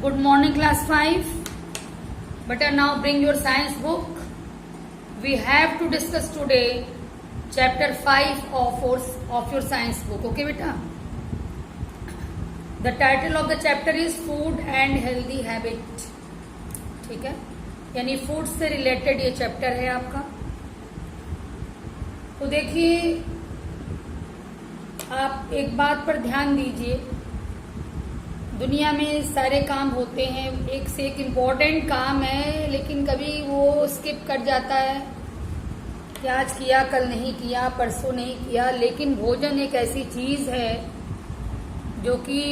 Good morning, class 5. Better now bring your science book. We have to discuss today chapter 5 of your science book. Okay, beta? The title of the chapter is Food and Healthy Habit. ठीक है, यानी food से related ये chapter है आपका। तो देखिए, आप एक बात पर ध्यान दीजिए, दुनिया में सारे काम होते हैं, एक से एक इम्पोर्टेंट काम है, लेकिन कभी वो स्किप कर जाता है कि आज किया, कल नहीं किया, परसों नहीं किया। लेकिन भोजन एक ऐसी चीज है जो कि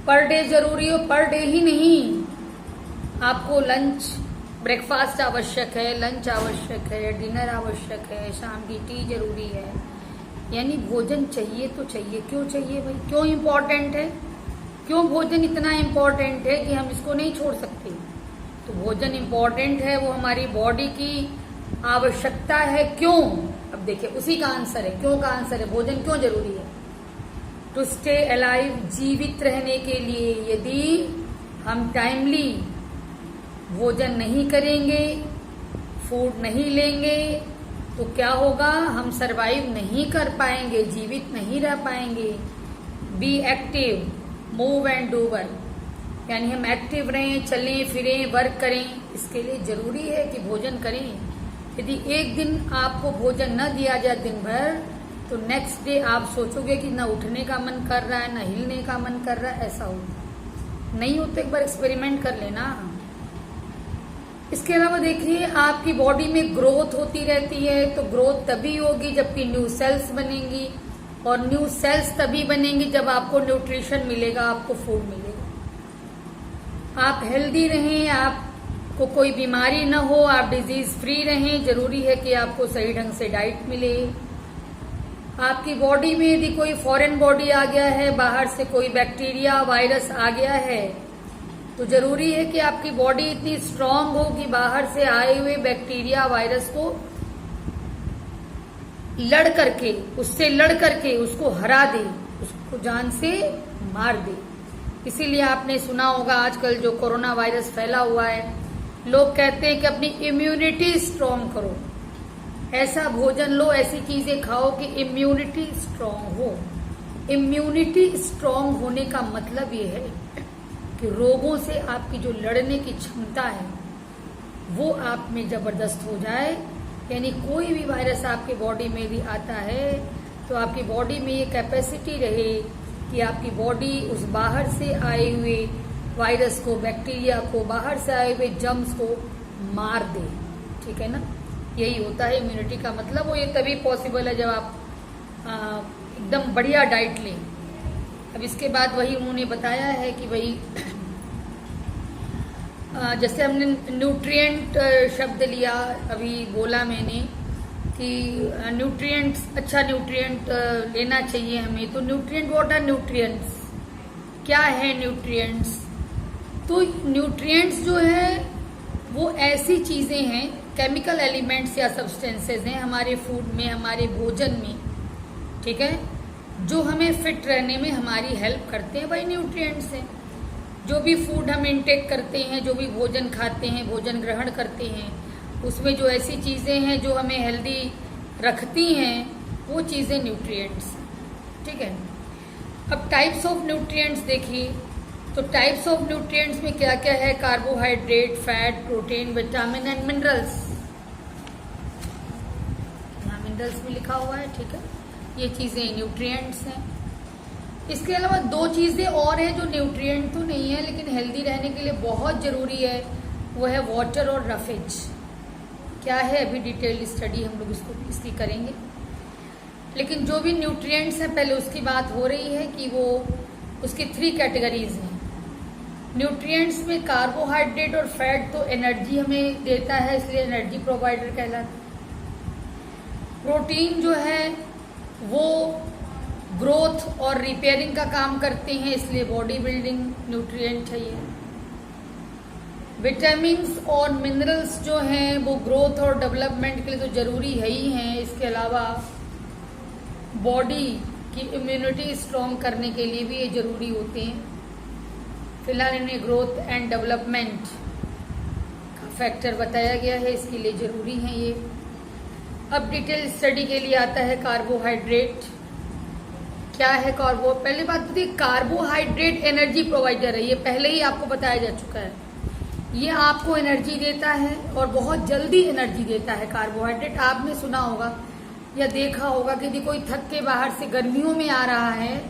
पर डे जरूरी हो, पर डे ही नहीं, आपको लंच ब्रेकफास्ट आवश्यक है, लंच आवश्यक है, डिनर आवश्यक है, शाम की टी जरूरी है। यानी भोजन चाहिए तो चाहिए। क्यों चाहिए भाई? क्यों इम्पोर्टेंट है? क्यों भोजन इतना इम्पोर्टेंट है कि हम इसको नहीं छोड़ सकते? तो भोजन इम्पोर्टेंट है, वो हमारी बॉडी की आवश्यकता है। क्यों? अब देखिए, उसी का आंसर है। क्यों का आंसर है, भोजन क्यों जरूरी है? टू स्टे अलाइव, जीवित रहने के लिए। यदि हम टाइमली भोजन नहीं करेंगे, फूड नहीं लेंगे, तो क्या होगा? हम सरवाइव नहीं कर पाएंगे, जीवित नहीं रह पाएंगे। Be active, move and do work, यानी हम एक्टिव रहें, चलें फिरें, वर्क करें। इसके लिए जरूरी है कि भोजन करें। यदि एक दिन आपको भोजन न दिया जाए दिन भर, तो नेक्स्ट डे आप सोचोगे कि न उठने का मन कर रहा है, न हिलने का मन कर रहा है। ऐसा होता नहीं हो तो एक बार एक्सपेरिमेंट कर लेना। इसके अलावा देखिए, आपकी बॉडी में ग्रोथ होती रहती है, तो ग्रोथ तभी होगी जबकि न्यू सेल्स बनेंगी, और न्यू सेल्स तभी बनेंगी जब आपको न्यूट्रिशन मिलेगा, आपको फूड मिलेगा। आप हेल्दी रहें, आपको कोई बीमारी न हो, आप डिजीज फ्री रहें, जरूरी है कि आपको सही ढंग से डाइट मिले। आपकी बॉडी में यदि कोई फॉरेन बॉडी आ गया है, बाहर से कोई बैक्टीरिया वायरस आ गया है, तो जरूरी है कि आपकी बॉडी इतनी स्ट्रांग हो कि बाहर से आए हुए बैक्टीरिया वायरस को उससे लड़ करके उसको हरा दे, उसको जान से मार दे। इसीलिए आपने सुना होगा आजकल जो कोरोना वायरस फैला हुआ है, लोग कहते हैं कि अपनी इम्यूनिटी स्ट्रांग करो, ऐसा भोजन लो, ऐसी चीजें खाओ कि इम्यूनिटी स्ट्रांग हो। इम्यूनिटी स्ट्रांग होने का मतलब ये है कि रोगों से आपकी जो लड़ने की क्षमता है वो आप में जबरदस्त हो जाए। यानी कोई भी वायरस आपके बॉडी में भी आता है तो आपकी बॉडी में ये कैपेसिटी रहे कि आपकी बॉडी उस बाहर से आए हुए वायरस को, बैक्टीरिया को, बाहर से आए हुए जर्म्स को मार दे। ठीक है ना? यही होता है इम्यूनिटी का मतलब। वो ये तभी पॉसिबल है जब आप एकदम बढ़िया डाइट लें। अब इसके बाद वही उन्होंने बताया है कि भाई जैसे हमने न्यूट्रिएंट शब्द लिया, अभी बोला मैंने कि न्यूट्रिएंट्स, अच्छा न्यूट्रिएंट लेना चाहिए हमें। तो न्यूट्रिएंट, व्हाट आर न्यूट्रिएंट्स? क्या है न्यूट्रिएंट्स? तो न्यूट्रिएंट्स जो है वो ऐसी चीजें हैं, केमिकल एलिमेंट्स या सब्सटेंसेस हैं हमारे फूड में, हमारे भोजन में, ठीक है, जो हमें फिट रहने में हमारी हेल्प करते हैं। वही न्यूट्रिएंट्स हैं। जो भी फूड हम इनटेक करते हैं, जो भी भोजन खाते हैं, भोजन ग्रहण करते हैं, उसमें जो ऐसी चीजें हैं जो हमें हेल्दी रखती हैं, वो चीजें न्यूट्रिएंट्स। ठीक है? अब टाइप्स ऑफ न्यूट्रिएंट्स देखिए। तो टाइप्स ऑफ न्यूट्रिएंट्स में क्या क्या है? Carbohydrate, fat, protein, vitamin and minerals. यहाँ मिनरल्स में लिखा हुआ है, ठीक है। ये चीजें न्यूट्रिएंट्स हैं। इसके अलावा दो चीजें और हैं जो न्यूट्रिएंट तो नहीं है लेकिन हेल्दी रहने के लिए बहुत जरूरी है, वो है वाटर और रफेज। क्या है? अभी डिटेल्ड स्टडी हम लोग इसकी करेंगे। लेकिन जो भी न्यूट्रिएंट्स हैं, पहले उसकी बात हो रही है कि वो उसकी 3 कैटेगरीज हैं। न्यूट्रिएंट्स में कार्बोहाइड्रेट और फैट तो एनर्जी हमें देता है, इसलिए एनर्जी प्रोवाइडर कहलाता है। प्रोटीन जो है वो ग्रोथ और रिपेयरिंग का काम करते हैं, इसलिए बॉडी बिल्डिंग न्यूट्रिएंट है ये। विटामिन्स और मिनरल्स जो हैं वो ग्रोथ और डेवलपमेंट के लिए तो जरूरी है ही हैं। इसके अलावा बॉडी की इम्यूनिटी स्ट्रॉन्ग करने के लिए भी ये जरूरी होते हैं। फिलहाल इन्हें ग्रोथ एंड डेवलपमेंट का फैक्टर बताया गया है, इसके लिए जरूरी है ये। अब डिटेल स्टडी के लिए आता है कार्बोहाइड्रेट। क्या है कार्बो? पहली बात तो कार्बोहाइड्रेट एनर्जी प्रोवाइडर है, ये पहले ही आपको बताया जा चुका है। ये आपको एनर्जी देता है और बहुत जल्दी एनर्जी देता है कार्बोहाइड्रेट। आपने सुना होगा या देखा होगा कि यदि कोई थक के बाहर से गर्मियों में आ रहा है,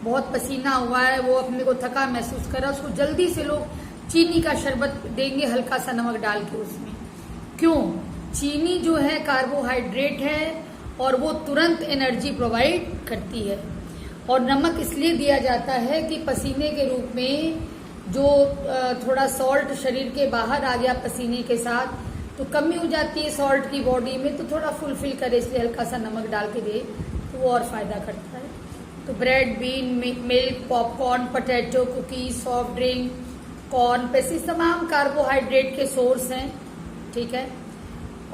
बहुत पसीना हुआ है, वो अपने को थका महसूस कर रहा है, उसको जल्दी से लोग चीनी का शरबत देंगे हल्का सा नमक डाल के उसमें। क्यों? चीनी जो है कार्बोहाइड्रेट है और वो तुरंत एनर्जी प्रोवाइड करती है। और नमक इसलिए दिया जाता है कि पसीने के रूप में जो थोड़ा सॉल्ट शरीर के बाहर आ गया पसीने के साथ, तो कमी हो जाती है सॉल्ट की बॉडी में, तो थोड़ा फुलफिल करे, इसलिए हल्का सा नमक डाल के दे तो वो और फायदा करता है। तो bread, bean, milk, popcorn, potato, cookies, soft drink, corn, पेसिस तमाम कार्बोहाइड्रेट के सोर्स हैं, ठीक है।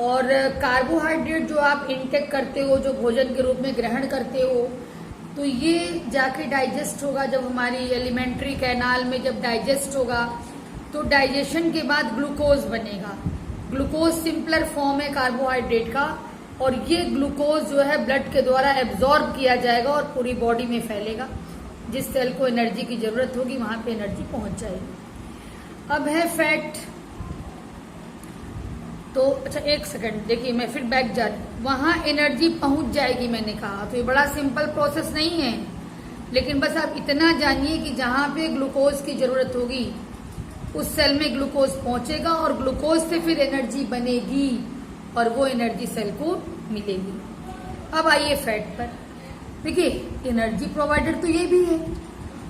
और कार्बोहाइड्रेट जो आप इनटेक करते हो, जो भोजन के रूप में ग्रहण करते हो, तो ये जाके डाइजेस्ट होगा। जब हमारी एलिमेंट्री कैनाल में जब डाइजेस्ट होगा तो डाइजेशन के बाद ग्लूकोज बनेगा। ग्लूकोज सिंपलर फॉर्म है कार्बोहाइड्रेट का, और ये ग्लूकोज जो है ब्लड के द्वारा एब्जॉर्ब किया जाएगा और पूरी बॉडी में फैलेगा। जिस सेल को एनर्जी की जरूरत होगी वहां पे एनर्जी पहुंच जाएगी। अब है फैट। तो अच्छा एक सेकंड देखिए, मैं फिर बैक जा रही हूँ। वहां एनर्जी पहुंच जाएगी मैंने कहा, तो ये बड़ा सिंपल प्रोसेस नहीं है, लेकिन बस आप इतना जानिए कि जहां पे ग्लूकोज की जरूरत होगी उस सेल में ग्लूकोज पहुंचेगा और ग्लूकोज से फिर एनर्जी बनेगी और वो एनर्जी सेल को मिलेगी। अब आइए फैट पर। देखिए एनर्जी प्रोवाइडर तो ये भी है,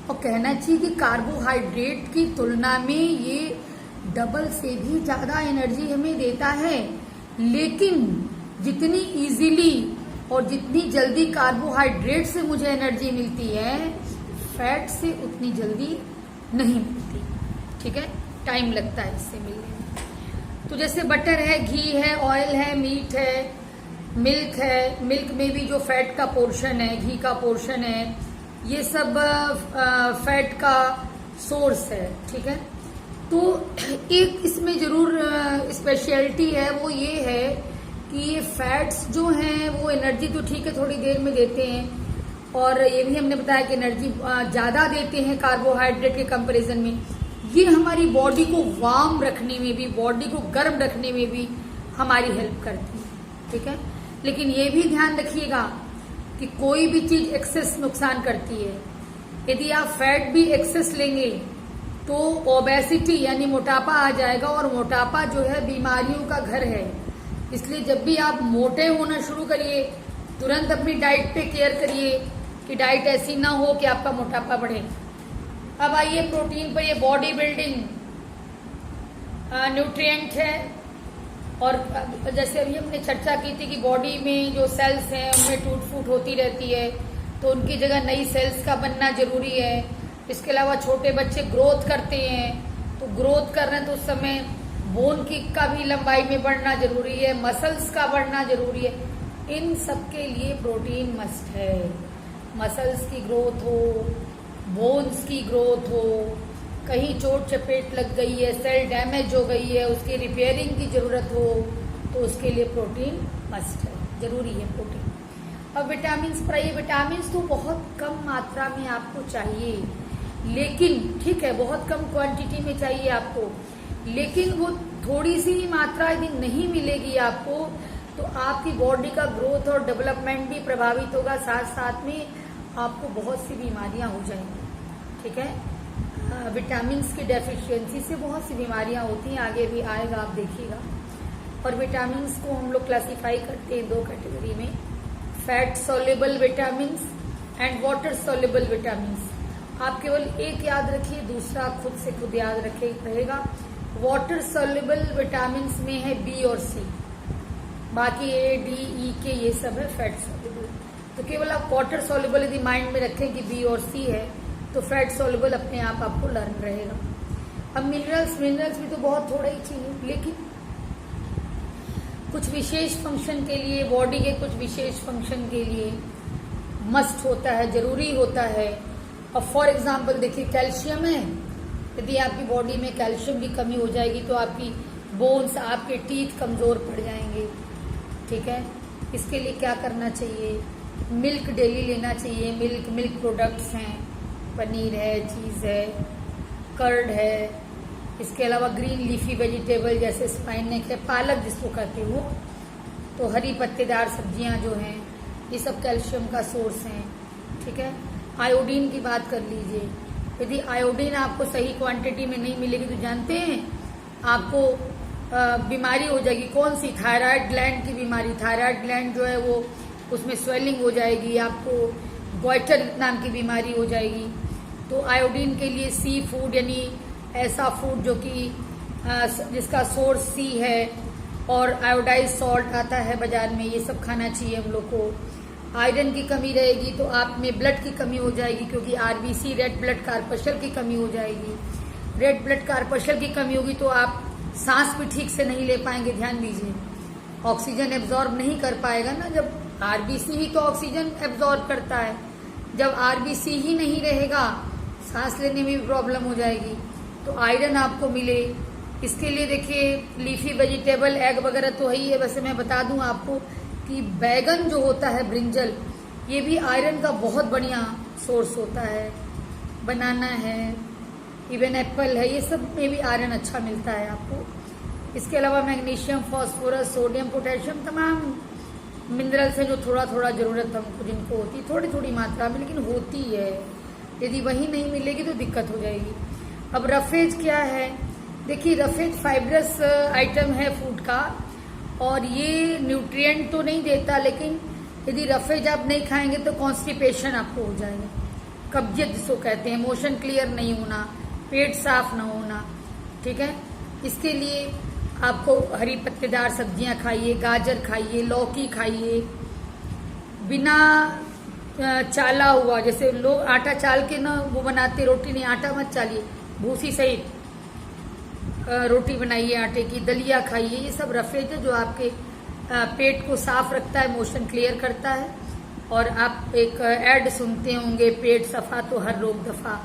और कहना चाहिए कि कार्बोहाइड्रेट की तुलना में ये डबल से भी ज्यादा एनर्जी हमें देता है। लेकिन जितनी इजीली और जितनी जल्दी कार्बोहाइड्रेट से मुझे एनर्जी मिलती है, फैट से उतनी जल्दी नहीं मिलती, ठीक है, टाइम लगता है इससे मिलने में। तो जैसे बटर है, घी है, ऑयल है, मीट है, मिल्क है, मिल्क में भी जो फैट का पोर्शन है, घी का पोर्शन है, ये सब फैट का सोर्स है, ठीक है। तो एक इसमें जरूर स्पेशलिटी है, वो ये है कि ये फैट्स जो हैं वो एनर्जी तो ठीक है थोड़ी देर में देते हैं, और ये भी हमने बताया कि एनर्जी ज्यादा देते हैं कार्बोहाइड्रेट के कंपैरिजन में। ये हमारी बॉडी को वार्म रखने में भी, बॉडी को गर्म रखने में भी हमारी हेल्प करती है, ठीक है। लेकिन ये भी ध्यान रखिएगा कि कोई भी चीज एक्सेस नुकसान करती है। यदि आप फैट भी एक्सेस लेंगे तो ओबेसिटी यानी मोटापा आ जाएगा, और मोटापा जो है बीमारियों का घर है। इसलिए जब भी आप मोटे होना शुरू करिए, तुरंत अपनी डाइट पे केयर करिए कि डाइट ऐसी ना हो कि आपका मोटापा बढ़े। अब आइए प्रोटीन पर। ये बॉडी बिल्डिंग न्यूट्रिएंट है, और जैसे अभी हमने चर्चा की थी कि बॉडी में जो सेल्स हैं उनमें टूट फूट होती रहती है, तो उनकी जगह नई सेल्स का बनना जरूरी है। इसके अलावा छोटे बच्चे ग्रोथ करते हैं, तो ग्रोथ कर रहे हैं तो उस समय बोन की का भी लंबाई में बढ़ना जरूरी है, मसल्स का बढ़ना जरूरी है। इन सब के लिए प्रोटीन मस्ट है। मसल्स की ग्रोथ हो, बोन्स की ग्रोथ हो, कहीं चोट चपेट लग गई है, सेल डैमेज हो गई है, उसकी रिपेयरिंग की जरूरत हो, तो उसके लिए प्रोटीन मस्ट है, जरूरी है प्रोटीन। अब विटामिन पर आइए। विटामिन तो बहुत कम मात्रा में आपको चाहिए, लेकिन ठीक है बहुत कम क्वांटिटी में चाहिए आपको, लेकिन वो थोड़ी सी मात्रा यदि नहीं मिलेगी आपको तो आपकी बॉडी का ग्रोथ और डेवलपमेंट भी प्रभावित होगा, साथ साथ में आपको बहुत सी बीमारियां हो जाएंगी, ठीक है। विटामिन की डेफिशिएंसी से बहुत सी बीमारियां होती हैं, आगे भी आएगा आप देखिएगा। और विटामिन को हम लोग क्लासिफाई करते हैं दो कैटेगरी में, fat soluble vitamin and water soluble vitamin. आप केवल एक याद रखिए, दूसरा खुद से खुद याद रहेगा। वाटर सोल्यूबल विटामिन में है बी और सी, बाकी ए डी ई के ये सब है फैट सोल्यूबल। तो केवल आप वाटर सोल्यूबल यदि माइंड में रखें कि बी और सी है, तो फैट सोल्यूबल अपने आप आपको लर्न रहेगा। अब मिनरल्स भी तो बहुत थोड़ा ही चाहिए, लेकिन कुछ विशेष फंक्शन के लिए, बॉडी के कुछ विशेष फंक्शन के लिए मस्ट होता है, जरूरी होता है। अब फॉर एग्जाम्पल देखिए कैल्शियम है, यदि आपकी बॉडी में कैल्शियम की कमी हो जाएगी तो आपकी बोन्स, आपके टीथ कमज़ोर पड़ जाएंगे। ठीक है, इसके लिए क्या करना चाहिए? मिल्क डेली लेना चाहिए। मिल्क प्रोडक्ट्स हैं, पनीर है, चीज़ है, कर्ड है। इसके अलावा ग्रीन लीफी वेजिटेबल जैसे स्पाइनक है, पालक जिसको कहते हो, तो हरी पत्तेदार सब्जियां जो हैं ये सब कैल्शियम का सोर्स हैं। ठीक है, आयोडीन की बात कर लीजिए। यदि आयोडीन आपको सही क्वांटिटी में नहीं मिलेगी तो जानते हैं आपको बीमारी हो जाएगी। कौन सी? थायराइड ग्लैंड की बीमारी। थायराइड ग्लैंड जो है वो उसमें स्वेलिंग हो जाएगी, आपको गॉइटर नाम की बीमारी हो जाएगी। तो आयोडीन के लिए सी फूड, यानी ऐसा फूड जो कि जिसका सोर्स सी है और आयोडाइज सॉल्ट आता है बाजार में, ये सब खाना चाहिए हम लोग को। आयरन की कमी रहेगी तो आप में ब्लड की कमी हो जाएगी, क्योंकि आरबीसी रेड ब्लड कार्पशल की कमी हो जाएगी। रेड ब्लड कार्पशल की कमी होगी तो आप सांस भी ठीक से नहीं ले पाएंगे। ध्यान दीजिए, ऑक्सीजन एब्जॉर्ब नहीं कर पाएगा ना। जब आरबीसी ही तो ऑक्सीजन एब्जॉर्ब करता है, जब आरबीसी ही नहीं रहेगा सांस लेने में भी प्रॉब्लम हो जाएगी। तो आयरन आपको मिले, इसके लिए देखिए लीफी वेजिटेबल, एग वगैरह तो है ही है। वैसे मैं बता दूं आपको कि बैगन जो होता है, ब्रिंजल, ये भी आयरन का बहुत बढ़िया सोर्स होता है। बनाना है, इवन एप्पल है, ये सब में भी आयरन अच्छा मिलता है आपको। इसके अलावा मैग्नीशियम, फास्फोरस, सोडियम, पोटेशियम, तमाम मिनरल्स हैं जो थोड़ा थोड़ा जरूरत हमको जिनको होती है, थोड़ी थोड़ी मात्रा में, लेकिन होती है। यदि वही नहीं मिलेगी तो दिक्कत हो जाएगी। अब रफेज क्या है? देखिए रफेज फाइब्रस आइटम है फूड का, और ये न्यूट्रिएंट तो नहीं देता, लेकिन यदि रफेज आप नहीं खाएंगे तो कॉन्स्टिपेशन आपको हो जाएगा, कब्जियत जिसको कहते हैं, मोशन क्लियर नहीं होना, पेट साफ ना होना। ठीक है, इसके लिए आपको हरी पत्तेदार सब्जियां खाइए, गाजर खाइए, लौकी खाइए, बिना चाला हुआ, जैसे लोग आटा चाल के ना वो बनाते रोटी, नहीं, आटा मत चालिए, भूसी सहित रोटी बनाइए आटे की। दलिया खाइए, ये सब रफेज है जो आपके पेट को साफ रखता है, मोशन क्लियर करता है। और आप एक ऐड सुनते होंगे, पेट सफा तो हर रोग दफा।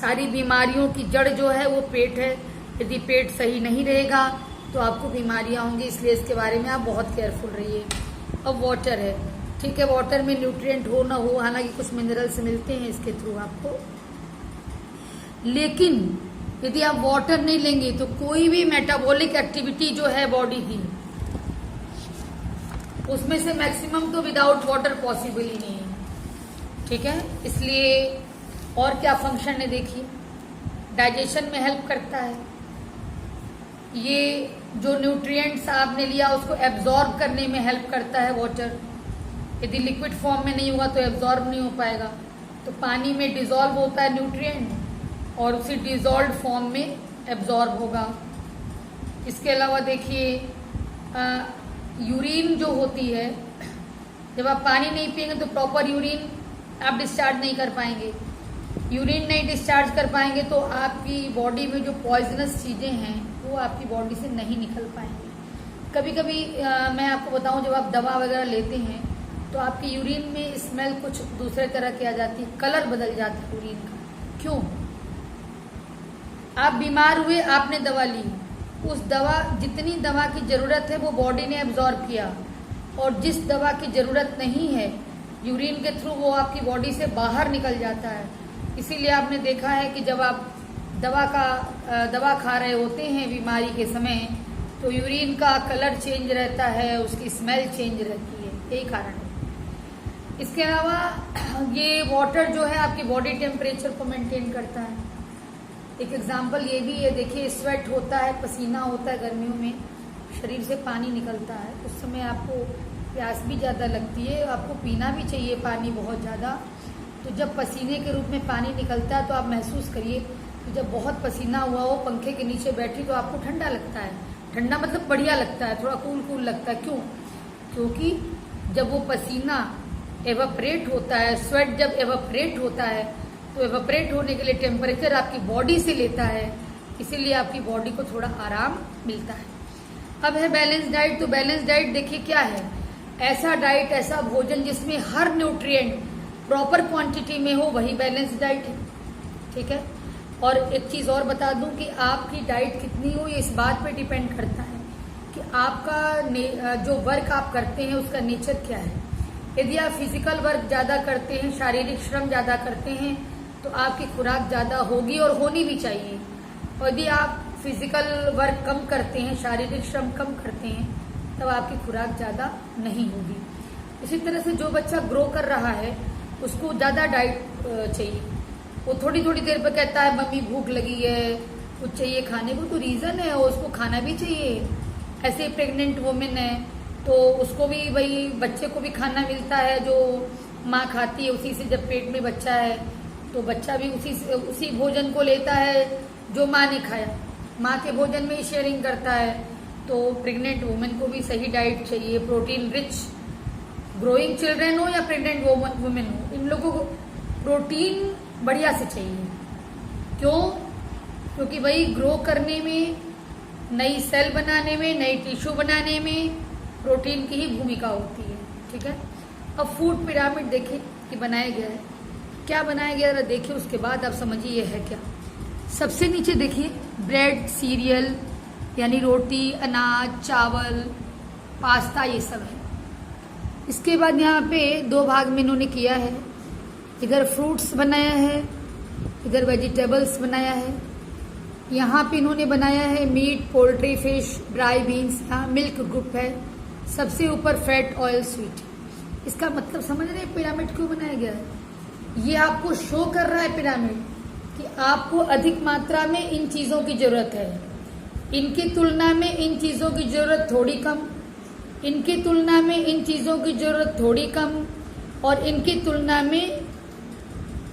सारी बीमारियों की जड़ जो है वो पेट है। यदि पेट सही नहीं रहेगा तो आपको बीमारियां होंगी, इसलिए इसके बारे में आप बहुत केयरफुल रहिए। अब वाटर है, ठीक है, वाटर में न्यूट्रिएंट हो ना हो, हालांकि कुछ मिनरल्स मिलते हैं इसके थ्रू आपको, लेकिन यदि आप वाटर नहीं लेंगे तो कोई भी मेटाबॉलिक एक्टिविटी जो है बॉडी की, उसमें से मैक्सिमम तो विदाउट वाटर पॉसिबल ही नहीं है। ठीक है, इसलिए और क्या फंक्शन है देखिए, डाइजेशन में हेल्प करता है, ये जो न्यूट्रिएंट्स आपने लिया उसको एब्जॉर्ब करने में हेल्प करता है वाटर। यदि लिक्विड फॉर्म में नहीं होगा तो एब्जॉर्ब नहीं हो पाएगा, तो पानी में डिजॉल्व होता है न्यूट्रिएंट और उसी डिजॉल्व फॉर्म में एब्जॉर्ब होगा। इसके अलावा देखिए यूरिन जो होती है, जब आप पानी नहीं पिएंगे तो प्रॉपर यूरिन आप डिस्चार्ज नहीं कर पाएंगे। यूरिन नहीं डिस्चार्ज कर पाएंगे तो आपकी बॉडी में जो पॉइजनस चीजें हैं वो आपकी बॉडी से नहीं निकल पाएंगी। कभी कभी मैं आपको बताऊं, जब आप दवा वगैरह लेते हैं तो आपकी यूरिन में स्मेल कुछ दूसरे तरह की आ जाती है, कलर बदल जाता है यूरिन का। क्यों? आप बीमार हुए, आपने दवा ली, उस दवा, जितनी दवा की जरूरत है वो बॉडी ने एब्जॉर्ब किया, और जिस दवा की जरूरत नहीं है यूरिन के थ्रू वो आपकी बॉडी से बाहर निकल जाता है। इसीलिए आपने देखा है कि जब आप दवा खा रहे होते हैं बीमारी के समय, तो यूरिन का कलर चेंज रहता है, उसकी स्मेल चेंज रहती है, यही कारण है। इसके अलावा ये वाटर जो है आपकी बॉडी टेम्परेचर को मेंटेन करता है। एक एग्जाम्पल ये भी है, देखिए स्वेट होता है, पसीना होता है, गर्मियों में शरीर से पानी निकलता है, उस समय आपको प्यास भी ज़्यादा लगती है, आपको पीना भी चाहिए पानी बहुत ज़्यादा। तो जब पसीने के रूप में पानी निकलता है तो आप महसूस करिए कि जब बहुत पसीना हुआ हो, पंखे के नीचे बैठी, तो आपको ठंडा लगता है। ठंडा मतलब बढ़िया लगता है, थोड़ा कूल कूल लगता है। क्यों? क्योंकि जब वो पसीना एवापरेट होता है, स्वेट जब एवापरेट होता है, तो एवापरेट होने के लिए टेम्परेचर आपकी बॉडी से लेता है, इसीलिए आपकी बॉडी को थोड़ा आराम मिलता है। अब है बैलेंस डाइट। तो बैलेंस डाइट देखिए क्या है, ऐसा डाइट, ऐसा भोजन जिसमें हर न्यूट्रिएंट प्रॉपर क्वांटिटी में हो, वही बैलेंस डाइट है। ठीक है, और एक चीज़ और बता दूं कि आपकी डाइट कितनी हो ये इस बात पे डिपेंड करता है कि आपका जो वर्क आप करते हैं उसका नेचर क्या है। यदि आप फिजिकल वर्क ज़्यादा करते हैं, शारीरिक श्रम ज़्यादा करते हैं, तो आपकी खुराक ज़्यादा होगी और होनी भी चाहिए। और यदि आप फिजिकल वर्क कम करते हैं, शारीरिक श्रम कम करते हैं, तब आपकी खुराक ज़्यादा नहीं होगी। इसी तरह से जो बच्चा ग्रो कर रहा है उसको ज़्यादा डाइट चाहिए। वो थोड़ी थोड़ी देर पर कहता है मम्मी भूख लगी है, कुछ चाहिए खाने को, तो रीज़न है उसको खाना भी चाहिए। ऐसे प्रेग्नेंट वुमेन है तो उसको भी भाई बच्चे को भी खाना मिलता है, जो माँ खाती है उसी से। जब पेट में बच्चा है तो बच्चा भी उसी भोजन को लेता है जो माँ ने खाया, माँ के भोजन में ही शेयरिंग करता है। तो प्रेग्नेंट वुमेन को भी सही डाइट चाहिए, प्रोटीन रिच। ग्रोइंग चिल्ड्रेन हो या प्रेग्नेंट वुमेन हो, इन लोगों को प्रोटीन बढ़िया से चाहिए। क्यों? क्योंकि भाई ग्रो करने में, नई सेल बनाने में, नई टिश्यू बनाने में प्रोटीन की ही भूमिका होती है। ठीक है। अब फूड पिरामिड देखें कि बनाया गया है, क्या बनाया गया जरा देखिए, उसके बाद आप समझिए ये है क्या। सबसे नीचे देखिए ब्रेड, सीरियल यानी रोटी, अनाज, चावल, पास्ता, ये सब है। इसके बाद यहाँ पे दो भाग में इन्होंने किया है, इधर फ्रूट्स बनाया है, इधर वेजिटेबल्स बनाया है। यहाँ पे इन्होंने बनाया है meat, poultry, fish, dry beans, यहाँ मिल्क ग्रुप है, सबसे ऊपर फैट, ऑयल, स्वीट। इसका मतलब समझ रहे हैं पिरामिड क्यों बनाया गया है। ये आपको शो कर रहा है पिरामिड कि आपको अधिक मात्रा में इन चीजों की जरूरत है, इनकी तुलना में इन चीजों की जरूरत थोड़ी कम, इनकी तुलना में इन चीजों की जरूरत थोड़ी कम, और इनकी तुलना में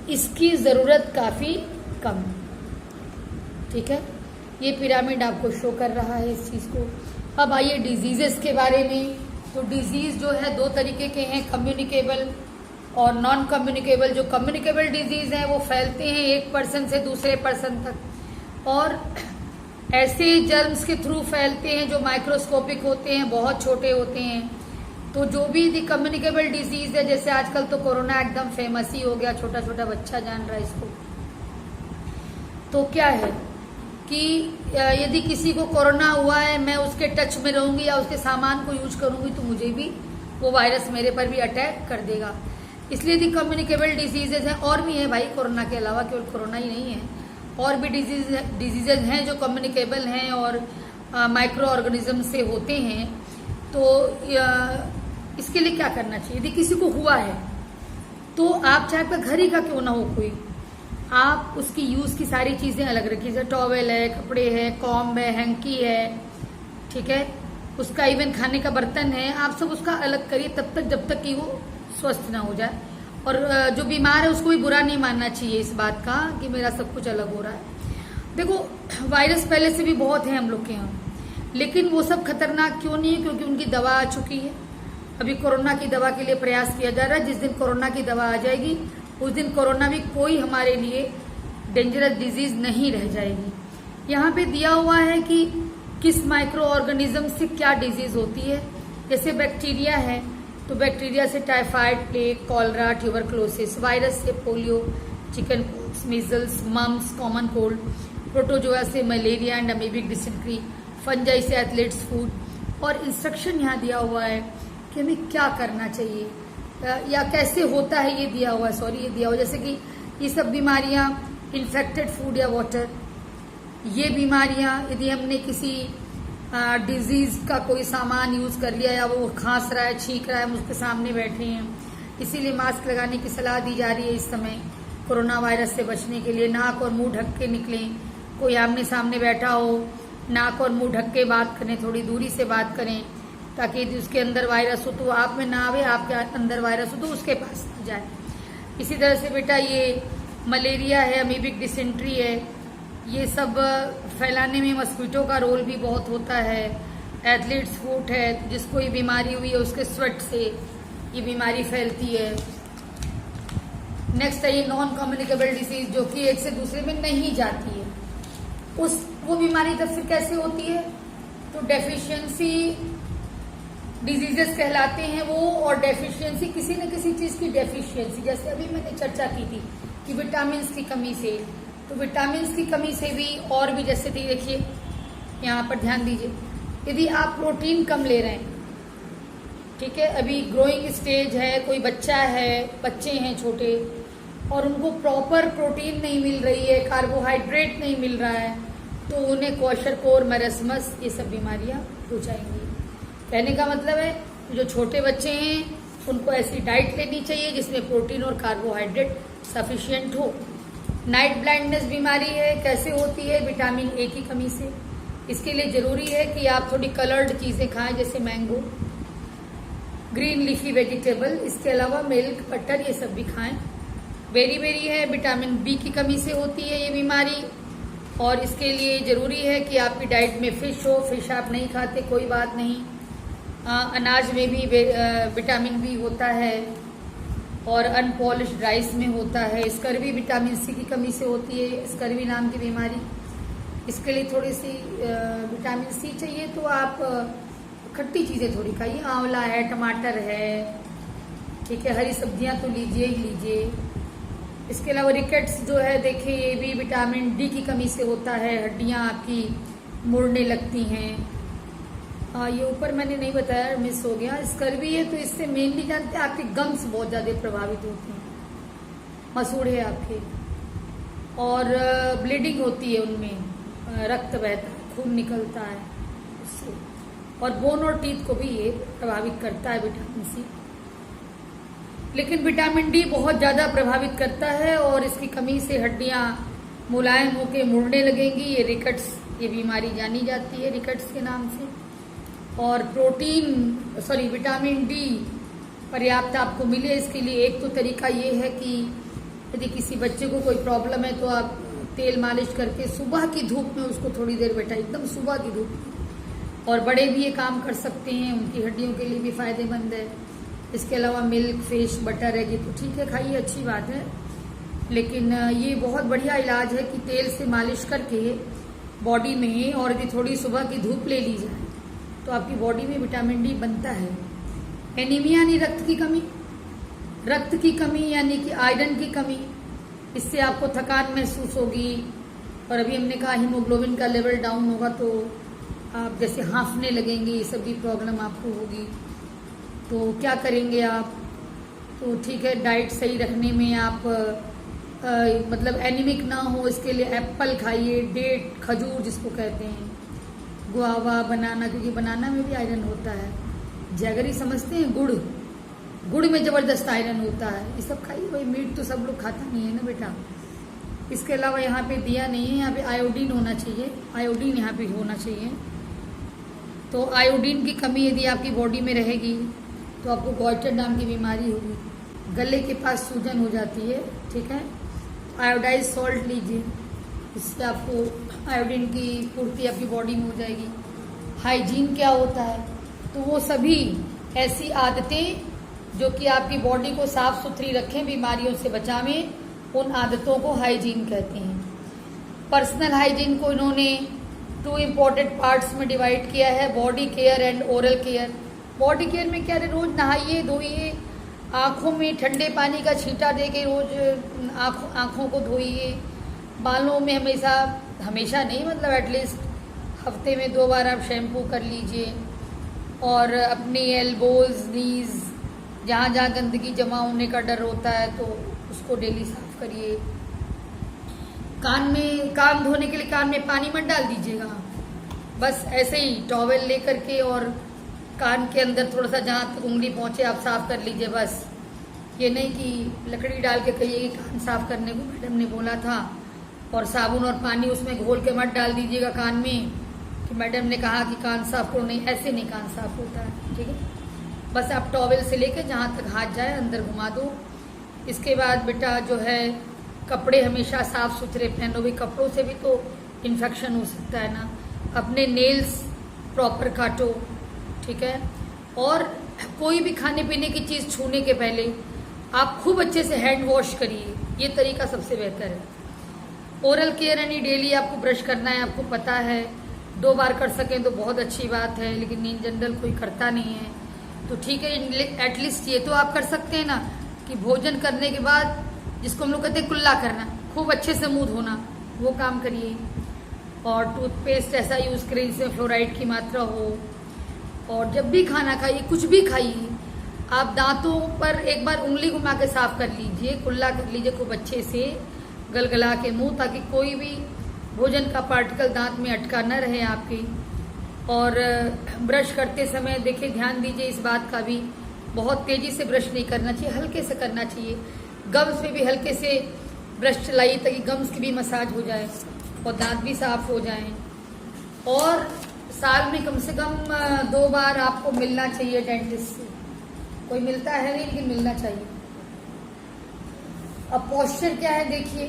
इसकी जरूरत काफी कम। ठीक है, ये पिरामिड आपको शो कर रहा है इस चीज को। अब आइए डिजीजेस के बारे में। तो डिजीज जो है दो तरीके के हैं, कम्युनिकेबल और नॉन कम्युनिकेबल। जो कम्युनिकेबल डिजीज है वो फैलते हैं एक पर्सन से दूसरे पर्सन तक, और ऐसे जर्म्स के थ्रू फैलते हैं जो माइक्रोस्कोपिक होते हैं, बहुत छोटे होते हैं। तो जो भी कम्युनिकेबल डिजीज है, जैसे आजकल तो कोरोना एकदम फेमस ही हो गया, छोटा छोटा बच्चा जान रहा है इसको। तो क्या है कि यदि किसी को कोरोना हुआ है, मैं उसके टच में रहूंगी या उसके सामान को यूज करूंगी तो मुझे भी वो वायरस मेरे पर भी अटैक कर देगा। इसलिए यदि कम्युनिकेबल डिजीजेज हैं, और भी है भाई कोरोना के अलावा, केवल कोरोना ही नहीं है, और भी डिजीजेज हैं जो कम्युनिकेबल हैं और माइक्रो ऑर्गेनिज्म से होते हैं। तो इसके लिए क्या करना चाहिए? यदि किसी को हुआ है तो आप चाहे आपका घर ही का क्यों ना हो कोई, आप उसकी यूज की सारी चीजें अलग रखिए, जैसे टॉवेल है, कपड़े है, कॉम्ब है, हैंकी है, ठीक है, उसका इवन खाने का बर्तन है, आप सब उसका अलग करिए तब तक जब तक कि वो स्वस्थ ना हो जाए। और जो बीमार है उसको भी बुरा नहीं मानना चाहिए इस बात का कि मेरा सब कुछ अलग हो रहा है। देखो वायरस पहले से भी बहुत है हम लोग के यहाँ, लेकिन वो सब खतरनाक क्यों नहीं है? क्योंकि उनकी दवा आ चुकी है। अभी कोरोना की दवा के लिए प्रयास किया जा रहा है। जिस दिन कोरोना की दवा आ जाएगी उस दिन कोरोना भी कोई हमारे लिए डेंजरस डिजीज नहीं रह जाएगी। यहाँ पे दिया हुआ है कि किस माइक्रो ऑर्गेनिज्म से क्या डिजीज होती है। जैसे बैक्टीरिया है तो बैक्टीरिया से typhoid, plague, cholera, tuberculosis, virus से polio, chicken pox, measles, mumps, common cold, protozoa से malaria and amoebic dysentery, fungi से एथलीट्स फूड। और इंस्ट्रक्शन यहाँ दिया हुआ है कि हमें क्या करना चाहिए या कैसे होता है, ये दिया हुआ है, ये दिया हुआ, जैसे कि ये सब बीमारियां, इन्फेक्टेड फूड या वाटर, ये बीमारियां यदि हमने किसी डिजीज का कोई सामान यूज कर लिया या वो खांस रहा है, छींक रहा है, हम उसके सामने बैठे हैं, इसीलिए मास्क लगाने की सलाह दी जा रही है इस समय कोरोना वायरस से बचने के लिए। नाक और मुंह ढक के निकलें, कोई आमने सामने बैठा हो नाक और मुंह ढक के बात करें, थोड़ी दूरी से बात करें, ताकि यदि उसके अंदर वायरस हो तो आप में ना आवे, आपके अंदर वायरस हो तो उसके पास ना जाए। इसी तरह से बेटा ये मलेरिया है, अमीबिक डिसेंट्री है, ये सब फैलाने में मस्कीटो का रोल भी बहुत होता है। एथलीट्स फूट है, जिसको ये बीमारी हुई है उसके स्वेट से ये बीमारी फैलती है। नेक्स्ट है ये नॉन कम्युनिकेबल डिसीज, जो कि एक से दूसरे में नहीं जाती है। वो बीमारी तब फिर कैसे होती है? तो डेफिशिएंसी डिजीजेस कहलाते हैं वो, और डेफिशिएंसी किसी न किसी चीज की डेफिशिएंसी, जैसे अभी मैंने चर्चा की थी कि विटामिन की कमी से, तो विटामिन की कमी से भी, और भी जैसे देखिए यहाँ पर ध्यान दीजिए, यदि आप प्रोटीन कम ले रहे हैं, ठीक है, अभी ग्रोइंग स्टेज है, कोई बच्चा है, बच्चे हैं छोटे और उनको प्रॉपर प्रोटीन नहीं मिल रही है, कार्बोहाइड्रेट नहीं मिल रहा है, तो उन्हें क्वाशरकोर, मेरस्मस, ये सब बीमारियां हो जाएंगी। कहने का मतलब है जो छोटे बच्चे हैं उनको ऐसी डाइट लेनी चाहिए जिसमें प्रोटीन और कार्बोहाइड्रेट सफिशिएंट हो। नाइट ब्लाइंडनेस बीमारी है, कैसे होती है? विटामिन ए की कमी से। इसके लिए जरूरी है कि आप थोड़ी कलर्ड चीजें खाएं, जैसे मैंगो, ग्रीन लीफी वेजिटेबल, इसके अलावा मिल्क, बटर, ये सब भी खाएं। बेरी बेरी है, विटामिन बी की कमी से होती है ये बीमारी, और इसके लिए जरूरी है कि आपकी डाइट में फिश हो। फिश आप नहीं खाते, कोई बात नहीं, अनाज में भी विटामिन बी होता है और अनपॉलिश्ड राइस में होता है। स्कर्वी विटामिन सी की कमी से होती है, स्कर्वी नाम की बीमारी। इसके लिए थोड़ी सी विटामिन सी चाहिए तो आप खट्टी चीज़ें थोड़ी खाइए, आंवला है, टमाटर है, ठीक है, हरी सब्जियां तो लीजिए ही लीजिए। इसके अलावा रिकेट्स जो है, देखिए, ये भी विटामिन डी की कमी से होता है, हड्डियां आपकी मुड़ने लगती हैं। ये ऊपर मैंने नहीं बताया, मिस हो गया। स्कर्वी है तो इससे मेनली जानते हैं आपके गम्स बहुत ज़्यादा प्रभावित होते हैं, मसूड़े आपके, और ब्लीडिंग होती है उनमें, रक्त बहता है, खून निकलता है उससे, और बोन और टीथ को भी ये प्रभावित करता है विटामिन सी। लेकिन विटामिन डी बहुत ज़्यादा प्रभावित करता है और इसकी कमी से हड्डियां मुलायम होकर मुड़ने लगेंगी। ये रिकेट्स, ये बीमारी जानी जाती है रिकेट्स के नाम से। और विटामिन डी पर्याप्त आपको मिले, इसके लिए एक तो तरीका ये है कि यदि किसी बच्चे को कोई प्रॉब्लम है तो आप तेल मालिश करके सुबह की धूप में उसको थोड़ी देर बैठा, एकदम सुबह की धूप। और बड़े भी ये काम कर सकते हैं, उनकी हड्डियों के लिए भी फायदेमंद है। इसके अलावा मिल्क, फिश, बटर है, ये तो ठीक है, खाइए, अच्छी बात है। लेकिन ये बहुत बढ़िया इलाज है कि तेल से मालिश करके बॉडी में, और यदि थोड़ी सुबह की धूप ले ली जाए तो आपकी बॉडी में विटामिन डी बनता है। एनीमिया यानी रक्त की कमी, रक्त की कमी यानी कि आयरन की कमी, इससे आपको थकान महसूस होगी। और अभी हमने कहा हीमोग्लोबिन का लेवल डाउन होगा तो आप जैसे हाँफने लगेंगे, ये सब भी प्रॉब्लम आपको होगी। तो क्या करेंगे आप? तो ठीक है, डाइट सही रखने में आप मतलब एनीमिक ना हो, इसके लिए एप्पल खाइए, डेट, खजूर जिसको कहते हैं, गुआवा, बनाना, क्योंकि बनाना में भी आयरन होता है। जैगरी समझते हैं, गुड़, गुड़ में जबरदस्त आयरन होता है, ये सब खाइए। भाई मीट तो सब लोग खाता नहीं है ना बेटा। इसके अलावा यहाँ पे दिया नहीं है, यहाँ पे आयोडीन होना चाहिए, आयोडीन यहाँ पे होना चाहिए। तो आयोडीन की कमी यदि आपकी बॉडी में रहेगी तो आपको गॉइटर नाम की बीमारी होगी, गले के पास सूजन हो जाती है, ठीक है। आयोडाइज सॉल्ट लीजिए, इससे आपको आयोडीन की पूर्ति आपकी बॉडी में हो जाएगी। हाइजीन क्या होता है? तो वो सभी ऐसी आदतें जो कि आपकी बॉडी को साफ सुथरी रखें, बीमारियों से बचावें, उन आदतों को हाइजीन कहते हैं। पर्सनल हाइजीन को इन्होंने 2 इम्पोर्टेंट पार्ट्स में डिवाइड किया है, body care and oral care. Body care में क्या है? रोज नहाइए, धोइए, आँखों में ठंडे पानी का छींटा दे के रोज आँखों को धोइए। बालों में हमेशा नहीं, मतलब एटलीस्ट हफ्ते में 2 बार आप शैम्पू कर लीजिए। और अपनी एल्बोज, नीज, जहाँ जहाँ गंदगी जमा होने का डर होता है तो उसको डेली साफ करिए। कान धोने के लिए कान में पानी मत डाल दीजिएगा, बस ऐसे ही टॉवेल ले करके और कान के अंदर थोड़ा सा जहाँ तक उंगली पहुँचे आप साफ कर लीजिए बस। ये नहीं कि लकड़ी डाल के कहिए कि कान साफ करने को मैडम ने बोला था और साबुन और पानी उसमें घोल के मत डाल दीजिएगा कान में कि मैडम ने कहा कि कान साफ करो। नहीं, ऐसे नहीं कान साफ होता है, ठीक है। बस आप टॉवेल से लेके जहाँ तक हाथ जाए अंदर घुमा दो। इसके बाद बेटा जो है, कपड़े हमेशा साफ सुथरे पहनो, भी कपड़ों से भी तो इन्फेक्शन हो सकता है ना। अपने नेल्स प्रॉपर काटो, ठीक है। और कोई भी खाने पीने की चीज़ छूने के पहले आप खूब अच्छे से हैंड वॉश करिए, ये तरीका सबसे बेहतर है। ओरल केयर यानी डेली आपको ब्रश करना है, आपको पता है, 2 बार कर सकें तो बहुत अच्छी बात है, लेकिन इन जनरल कोई करता नहीं है तो ठीक है। एटलीस्ट ये तो आप कर सकते हैं ना कि भोजन करने के बाद, जिसको हम लोग कहते हैं कुल्ला करना, खूब अच्छे से मुंह धोना, वो काम करिए। और टूथपेस्ट ऐसा यूज़ करें जिसमें फ्लोराइड की मात्रा हो। और जब भी खाना खाइए, कुछ भी खाइए, आप दांतों पर एक बार उंगली घुमा के साफ कर लीजिए, कुल्ला कर लीजिए खूब अच्छे से गलगला के मुंह, ताकि कोई भी भोजन का पार्टिकल दांत में अटका न रहे आपके। और ब्रश करते समय देखिए, ध्यान दीजिए इस बात का भी, बहुत तेजी से ब्रश नहीं करना चाहिए, हल्के से करना चाहिए। गम्स में भी हल्के से ब्रश चलाइए ताकि गम्स की भी मसाज हो जाए और दांत भी साफ हो जाएं। और साल में कम से कम 2 बार आपको मिलना चाहिए डेंटिस्ट से। कोई मिलता है नहीं, लेकिन मिलना चाहिए। अब पोस्चर क्या है देखिए,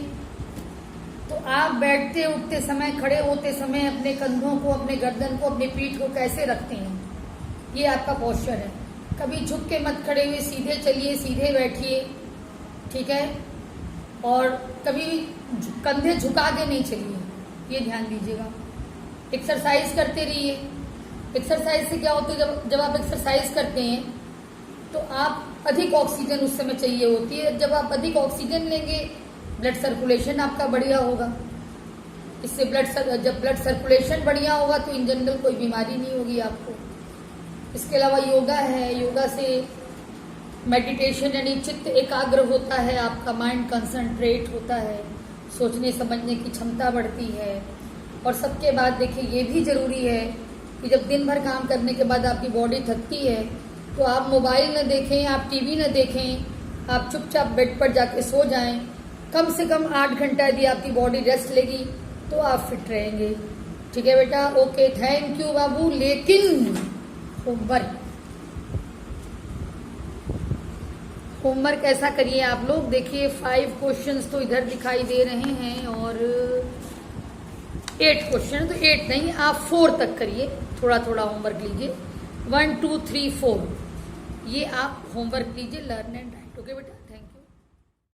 तो आप बैठते उठते समय, खड़े होते समय अपने कंधों को, अपने गर्दन को, अपनी पीठ को कैसे रखते हैं, ये आपका पोस्चर है। कभी झुक के मत खड़े हुए, सीधे चलिए, सीधे बैठिए, ठीक है। और कभी कंधे झुका के नहीं चलिए, ये ध्यान दीजिएगा। एक्सरसाइज करते रहिए। एक्सरसाइज से क्या होता है, जब आप एक्सरसाइज करते हैं तो आप अधिक ऑक्सीजन उस समय चाहिए होती है। जब आप अधिक ऑक्सीजन लेंगे, ब्लड सर्कुलेशन आपका बढ़िया होगा। इससे जब ब्लड सर्कुलेशन बढ़िया होगा तो इन जनरल कोई बीमारी नहीं होगी आपको। इसके अलावा योगा है, योगा से मेडिटेशन यानी चित्त एकाग्र होता है, आपका माइंड कंसंट्रेट होता है, सोचने समझने की क्षमता बढ़ती है। और सबके बाद देखिए, ये भी जरूरी है कि जब दिन भर काम करने के बाद आपकी बॉडी थकती है तो आप मोबाइल न देखें, आप टीवी न देखें, आप चुपचाप बेड पर जाके सो जाएं। कम से कम 8 घंटा यदि आपकी बॉडी रेस्ट लेगी तो आप फिट रहेंगे। ठीक है बेटा, ओके, थैंक यू बाबू। लेकिन होमवर्क ऐसा करिए आप लोग, देखिए 5 क्वेश्चंस तो इधर दिखाई दे रहे हैं और 8 क्वेश्चन, तो 8 नहीं, आप 4 तक करिए, थोड़ा थोड़ा होमवर्क लीजिए। 1 2 3 4 ये आप होमवर्क लीजिए, लर्न एंड राइट। ओके बेटा, थैंक यू।